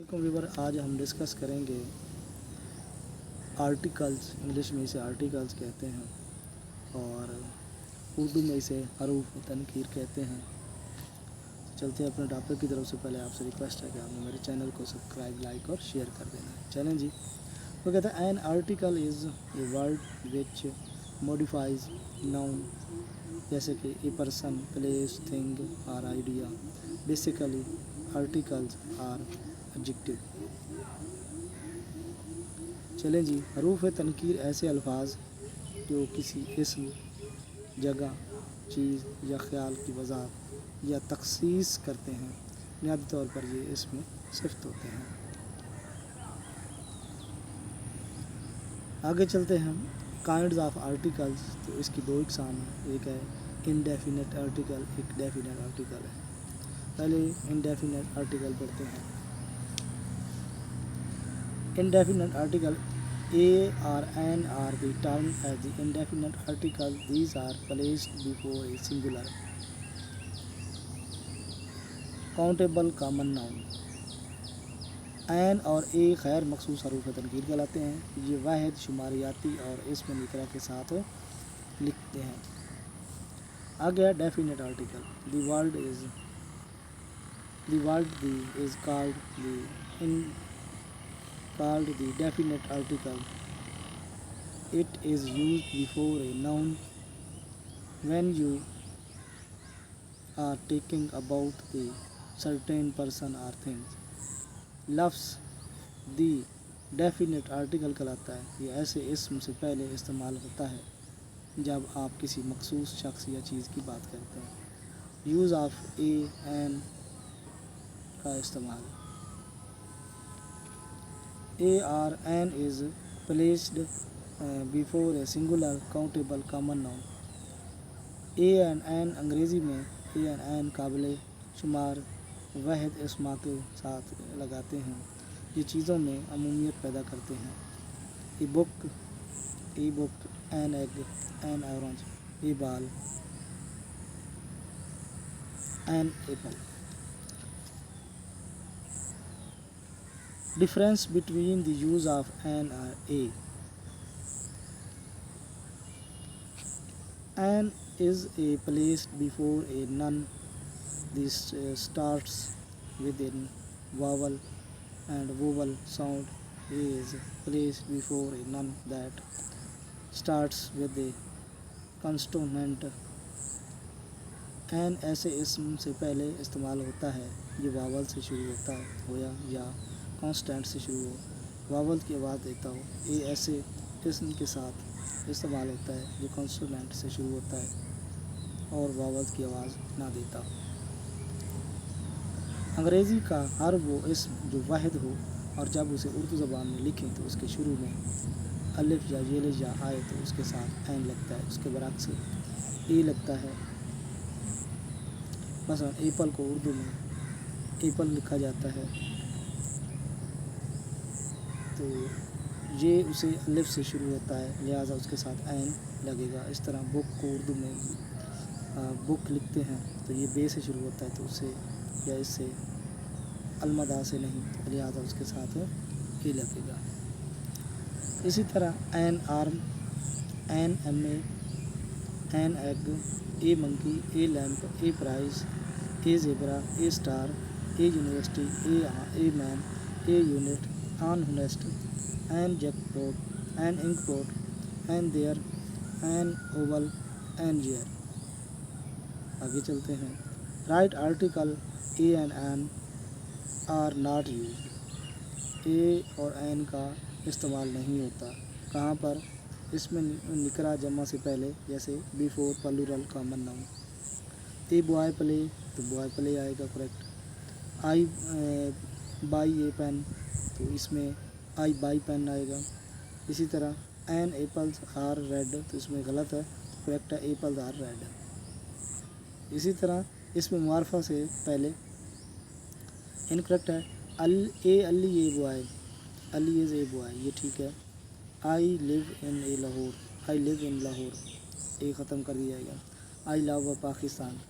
Viewer आज हम discuss करेंगे आर्टिकल्स। इंग्लिश में इसे आर्टिकल्स कहते हैं और उर्दू में इसे हरूफ तनकीर कहते हैं। चलते हैं अपने टॉपिक की तरफ से पहले आपसे रिक्वेस्ट है कि आपने मेरे चैनल को सब्सक्राइब, लाइक और शेयर कर देना। चलें जी। तो कहते हैं an article is a word which modifies noun, जैसे कि ए पर्सन, प्लेस, थिंग और idea. Basically articles are adjective. चलें जी। हरूफ तनकीर ऐसे अल्फाज जो किसी इसम, जगह, चीज़ या ख़्याल की वज़ाहत या तख़सीस करते हैं। बुनियादी तौर पर ये इसमें सिफ़त होते हैं। आगे चलते हैं हम काइंड्स ऑफ आर्टिकल्स। तो इसकी दो इकसाम हैं, एक है इनडेफिनेट आर्टिकल, एक डेफिनेट आर्टिकल है। पहले इनडेफिनेट आर्टिकल पढ़ते हैं। Indefinite article a or an are the term as the indefinite article. These are placed before a singular countable common noun. an और a गैर मखसूस हरूफ तनकीर कहलाते हैं। ये वाहिद शुमारियाती और इसमें निकरा के साथ लिखते हैं। आ गया definite article. The word is called the definite article. It is used before a noun when you are talking about a certain person or thing. लफ्ज़ the definite article कहलाता है। ये ऐसे इसम से पहले इस्तेमाल होता है जब आप किसी मखसूस शख्स या चीज़ की बात करते हैं। यूज़ ऑफ ए एन का इस्तेमाल। A or an is placed before a singular countable common noun. A and an अंग्रेज़ी में A and an काबिल शुमार वाहिद इस्मा के साथ लगाते हैं। ये चीज़ों में अमूमियत पैदा करते हैं। A book, an egg, an orange, a ball, an apple. Difference between the use of an or a. An is a placed before a noun. This starts with a vowel and vowel sound. A is placed before a noun that starts with a consonant. an ऐसे इसम से पहले इस्तेमाल होता है जो vowel से शुरू होता हो या कॉन्स्टेंट से शुरू हो, वावल की आवाज़ देता हो। ए ऐसे इसम के साथ इस्तेमाल होता है जो कॉन्सोनेंट से शुरू होता है और वावल की आवाज़ ना देता हो। अंग्रेज़ी का हर वो इसम जो वाहिद हो और जब उसे उर्दू ज़बान में लिखें तो उसके शुरू में अलिफ या ये या आए तो उसके साथ एन लगता है। उसके बरक्स ए लगता है। मसलन एप्पल को उर्दू में एप्पल लिखा जाता है तो ये उसे अलिफ से शुरू होता है, लिहाजा उसके साथ ऐन लगेगा। इस तरह बुक को उर्दू में बुक लिखते हैं तो ये बे से शुरू होता है तो उसे या इससे अलमदा से नहीं, तो लिहाजा उसके साथ ए लगेगा। इसी तरह an arm, an M an egg, a monkey, a lamp, a prize, a zebra, a star, a university, a man, a unit, an honest, an jackpot, an inkpot, an there, an oval, an year। आगे चलते हैं। Right article a and an are not used. A और an का इस्तेमाल नहीं होता। कहाँ पर? इसमें निकरा जमा से पहले, जैसे before plural common noun. A boy play तो बॉय प्ले आएगा correct. I buy a pen तो इसमें आई बाई पेन आएगा। इसी तरह एन एप्पल्स आर रेड तो इसमें गलत है, करेक्ट है एप्पल्स आर रेड। इसी तरह इसमें मुआरफा से पहले इनकरेक्ट है। Ali a boy, Ali is a boy, ये ठीक है। I live in a Lahore, I live in Lahore, a ख़त्म कर दिया जाएगा। I love Pakistan,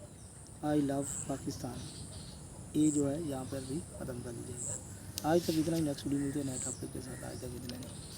I love Pakistan, a जो है यहाँ पर भी ख़त्म कर दी जाएगा। آج تک اتنا ہی، نیکسٹ ویڈیو ملتے ہیں نئے ٹاپک کے ساتھ، آج تک اتنا ہی.